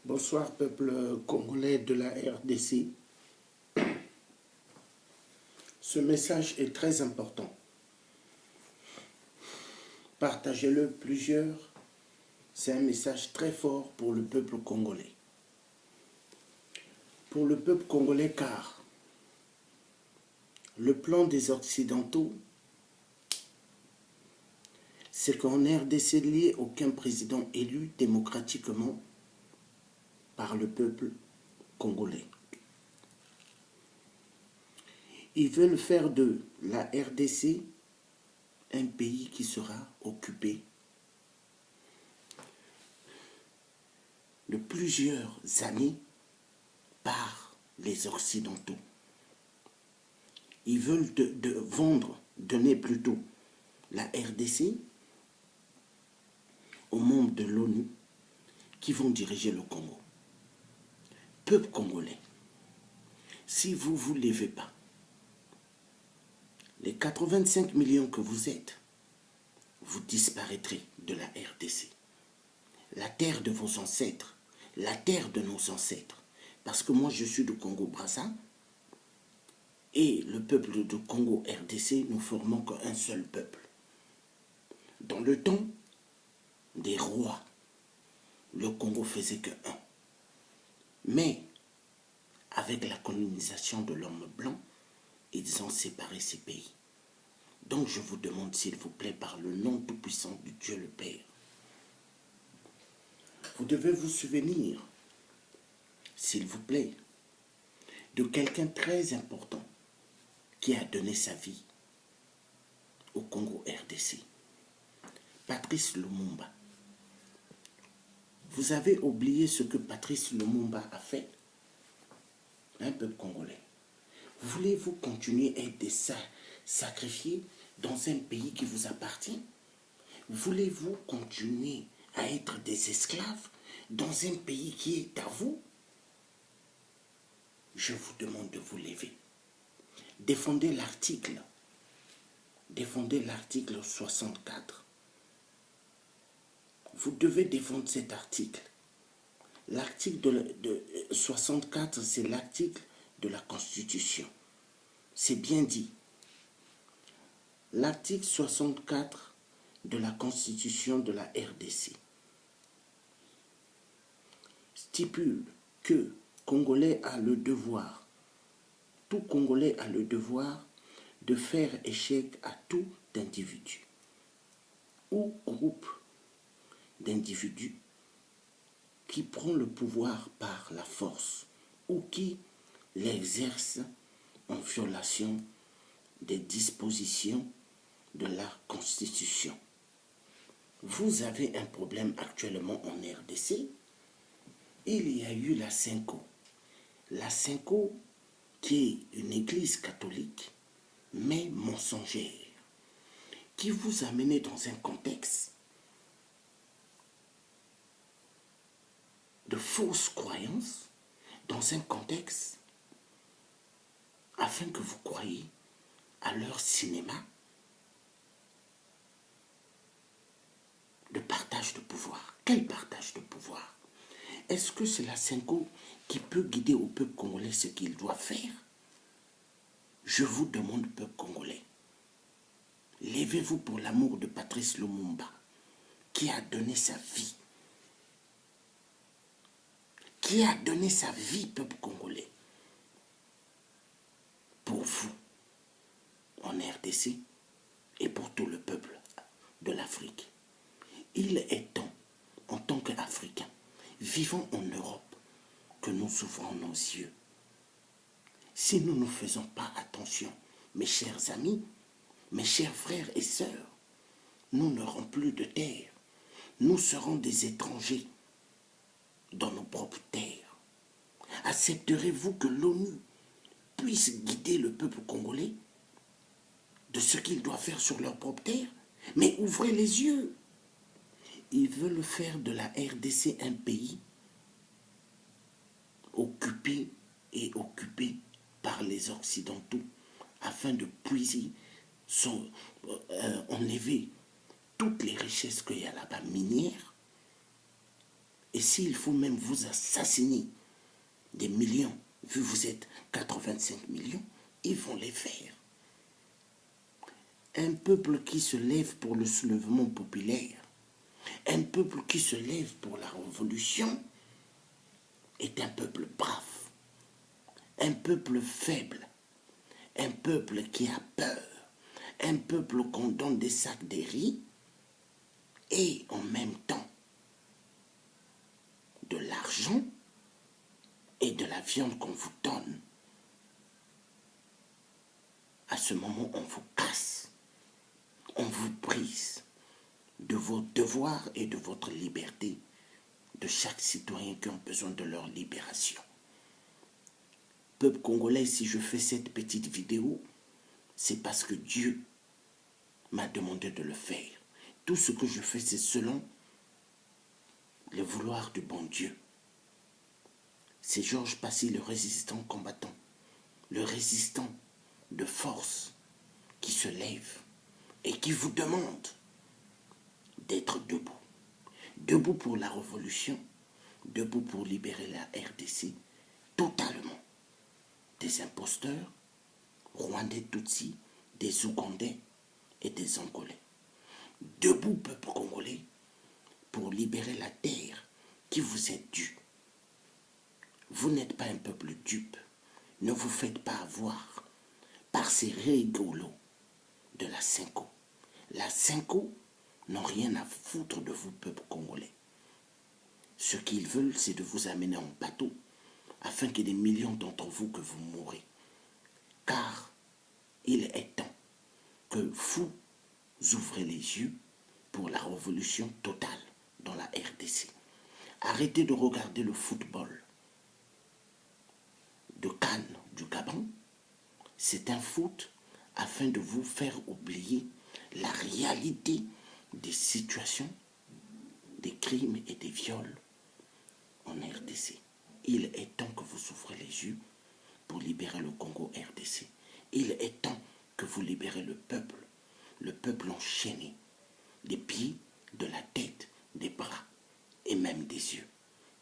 Bonsoir peuple congolais de la RDC. Ce message est très important. Partagez-le plusieurs. C'est un message très fort pour le peuple congolais. Pour le peuple congolais car le plan des Occidentaux, c'est qu'en RDC, il n'y ait aucun président élu démocratiquement par le peuple congolais. Ils veulent faire de la RDC un pays qui sera occupé de plusieurs années par les Occidentaux. Ils veulent donner plutôt la RDC aux membres de l'ONU qui vont diriger le Congo. Peuple congolais, si vous ne vous levez pas, les 85 millions que vous êtes, vous disparaîtrez de la RDC. La terre de vos ancêtres, la terre de nos ancêtres. Parce que moi, je suis du Congo-Brazza et le peuple de Congo-RDC, nous formons qu'un seul peuple. Dans le temps des rois, le Congo faisait que un. Mais, avec la colonisation de l'homme blanc, ils ont séparé ces pays. Donc je vous demande, s'il vous plaît, par le nom tout-puissant de Dieu le Père, vous devez vous souvenir, s'il vous plaît, de quelqu'un très important qui a donné sa vie au Congo-RDC. Patrice Lumumba. Vous avez oublié ce que Patrice Lumumba a fait? Un peuple congolais. Voulez-vous continuer à être sacrifiés dans un pays qui vous appartient? Voulez-vous continuer à être des esclaves dans un pays qui est à vous? Je vous demande de vous lever. Défendez l'article 64. Vous devez défendre cet article. L'article de 64, c'est l'article de la Constitution. C'est bien dit. L'article 64 de la Constitution de la RDC stipule que Congolais a le devoir, tout Congolais a le devoir de faire échec à tout individu ou groupe d'individus qui prend le pouvoir par la force ou qui l'exerce en violation des dispositions de la Constitution. Vous avez un problème actuellement en RDC. Il y a eu la Cinco. La Cinco, qui est une église catholique, mais mensongère, qui vous a mené dans un contexte de fausses croyances, dans un contexte afin que vous croyiez à leur cinéma de partage de pouvoir. Quel partage de pouvoir? Est-ce que c'est la Cinco qui peut guider au peuple congolais ce qu'il doit faire? Je vous demande, peuple congolais, levez-vous pour l'amour de Patrice Lumumba, qui a donné sa vie. Qui a donné sa vie, peuple congolais, pour vous, en RDC, et pour tout le peuple de l'Afrique. Il est temps, en tant qu'Africains, vivant en Europe, que nous ouvrons nos yeux. Si nous ne faisons pas attention, mes chers amis, mes chers frères et sœurs, nous n'aurons plus de terre. Nous serons des étrangers dans nos propres terres. Accepterez-vous que l'ONU puisse guider le peuple congolais de ce qu'il doit faire sur leur propre terre? Mais ouvrez les yeux. Ils veulent faire de la RDC un pays occupé par les Occidentaux afin de puiser, enlever toutes les richesses qu'il y a là-bas, minières, Et s'il faut même vous assassiner des millions, vu que vous êtes 85 millions, ils vont les faire. Un peuple qui se lève pour le soulèvement populaire, un peuple qui se lève pour la révolution, est un peuple brave, un peuple faible, un peuple qui a peur, un peuple qu'on donne des sacs de riz et en même temps de l'argent et de la viande qu'on vous donne. À ce moment, on vous casse, on vous brise de vos devoirs et de votre liberté, de chaque citoyen qui a besoin de leur libération. Peuple congolais, si je fais cette petite vidéo, c'est parce que Dieu m'a demandé de le faire. Tout ce que je fais, c'est selon le vouloir du bon Dieu. C'est Georges Passy, le résistant combattant, le résistant de force qui se lève et qui vous demande d'être debout. Debout pour la révolution, debout pour libérer la RDC totalement des imposteurs, Rwandais Tutsis, des Ougandais et des Angolais. Debout, peuple congolais, pour libérer la terre qui vous est due. Vous n'êtes pas un peuple dupe. Ne vous faites pas avoir par ces rigolos de la Cinco. La Cinco n'ont rien à foutre de vous, peuple congolais. Ce qu'ils veulent, c'est de vous amener en bateau afin que des millions d'entre vous que vous mourrez. Car il est temps que vous ouvrez les yeux pour la révolution totale dans la RDC. Arrêtez de regarder le football de Cannes du Gabon. C'est un foot afin de vous faire oublier la réalité des situations, des crimes et des viols en RDC. Il est temps que vous ouvrez les yeux pour libérer le Congo RDC. Il est temps que vous libérez le peuple enchaîné, des pieds, de la tête, des bras et même des yeux.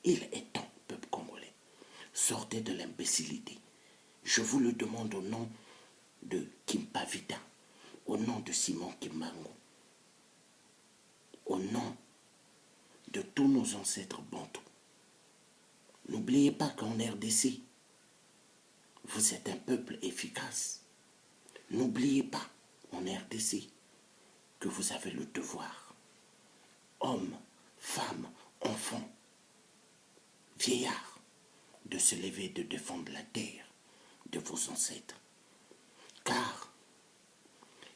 Il est temps, peuple congolais, sortez de l'imbécilité. Je vous le demande au nom de Kimpavita, au nom de Simon Kimbangu, au nom de tous nos ancêtres bantous. N'oubliez pas qu'en RDC, vous êtes un peuple efficace. N'oubliez pas, en RDC, que vous avez le devoir, hommes, femmes, enfants, vieillards, de se lever, de défendre la terre de vos ancêtres. Car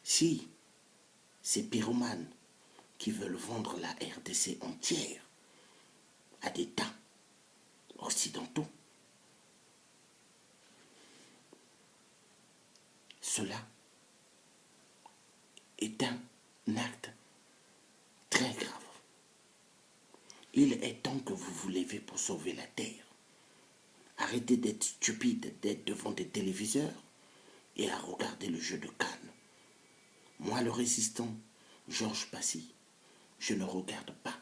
si ces pyromanes qui veulent vendre la RDC entière à des États occidentaux, cela est un acte très grave. Il est temps que vous vous levez pour sauver la terre. Arrêtez d'être stupide, d'être devant des téléviseurs et à regarder le jeu de Cannes. Moi, le résistant Georges Passy, je ne regarde pas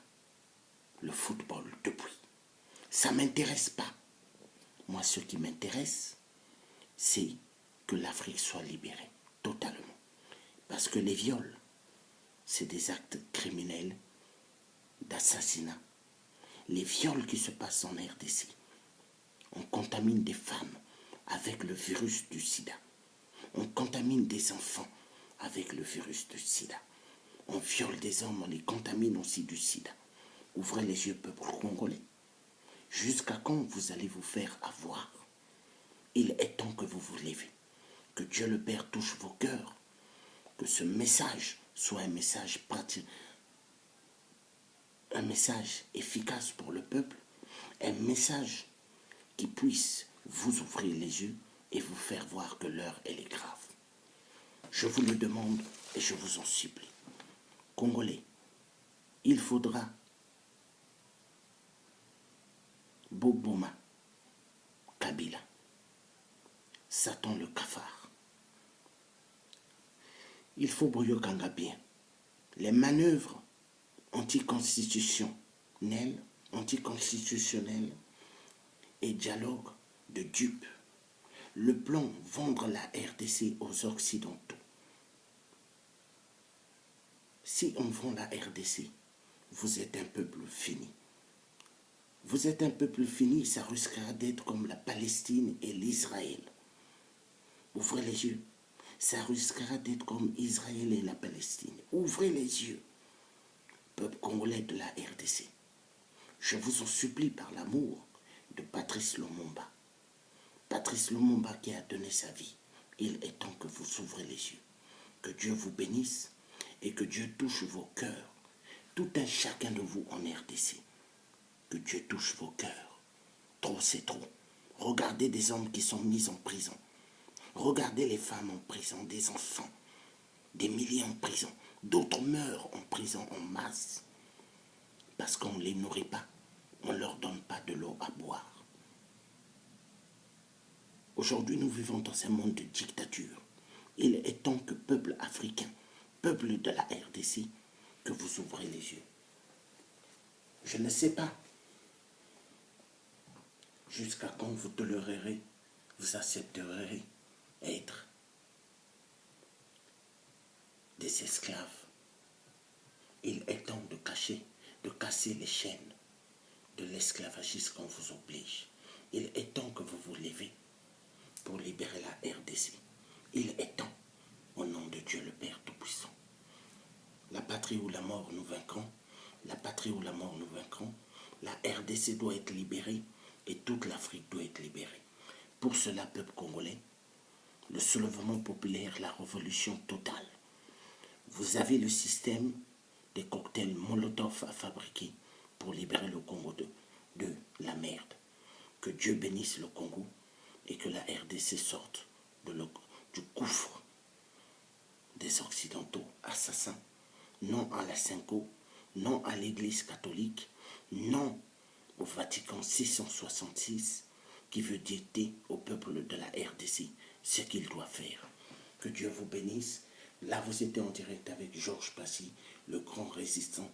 le football depuis. Ça ne m'intéresse pas. Moi, ce qui m'intéresse, c'est que l'Afrique soit libérée totalement. Parce que les viols, c'est des actes criminels d'assassinat. Les viols qui se passent en RDC, on contamine des femmes avec le virus du sida. On contamine des enfants avec le virus du sida. On viole des hommes, on les contamine aussi du sida. Ouvrez les yeux, peuple congolais. Jusqu'à quand vous allez vous faire avoir? Il est temps que vous vous levez. Que Dieu le Père touche vos cœurs. Que ce message soit un message pratique, un message efficace pour le peuple, un message qui puisse vous ouvrir les yeux et vous faire voir que l'heure, elle est grave. Je vous le demande et je vous en supplie. Congolais, il faudra Boboma, Kabila, Satan le cafard. Il faut Boyokanga bien. Les manœuvres anticonstitutionnelles anticonstitutionnel et dialogue de dupes. Le plan vendre la RDC aux Occidentaux. Si on vend la RDC, vous êtes un peuple fini. Vous êtes un peuple fini, ça risquera d'être comme la Palestine et l'Israël. Ouvrez les yeux. Ça risquera d'être comme Israël et la Palestine. Ouvrez les yeux, peuple congolais de la RDC. Je vous en supplie par l'amour de Patrice Lumumba. Patrice Lumumba qui a donné sa vie. Il est temps que vous ouvrez les yeux. Que Dieu vous bénisse et que Dieu touche vos cœurs. Tout un chacun de vous en RDC. Que Dieu touche vos cœurs. Trop, c'est trop. Regardez des hommes qui sont mis en prison. Regardez les femmes en prison, des enfants. Des milliers en prison. D'autres meurent en prison en masse. Parce qu'on ne les nourrit pas. On ne leur donne pas de l'eau à boire. Aujourd'hui, nous vivons dans un monde de dictature. Il est temps que peuple africain, peuple de la RDC, que vous ouvrez les yeux. Je ne sais pas jusqu'à quand vous tolérerez, vous accepterez être des esclaves. Il est temps de casser les chaînes de l'esclavagisme qu'on vous oblige. Il est temps que vous vous levez pour libérer la RDC. Il est temps, au nom de Dieu le Père Tout-Puissant. La patrie ou la mort nous vaincrons. La patrie ou la mort nous vaincrons. La RDC doit être libérée et toute l'Afrique doit être libérée. Pour cela, peuple congolais, le soulèvement populaire, la révolution totale. Vous avez le système des cocktails Molotov à fabriquer pour libérer le Congo de la merde. Que Dieu bénisse le Congo et que la RDC sorte du gouffre des Occidentaux assassins. Non à la Cinco, non à l'Église catholique, non au Vatican 666 qui veut dicter au peuple de la RDC ce qu'il doit faire. Que Dieu vous bénisse. Là, vous étiez en direct avec Georges Passy, le grand résistant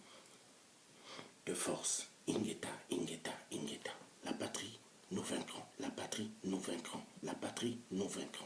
de force. Ingeta, Ingeta, Ingeta. La patrie, nous vaincrons. La patrie, nous vaincrons. La patrie, nous vaincrons.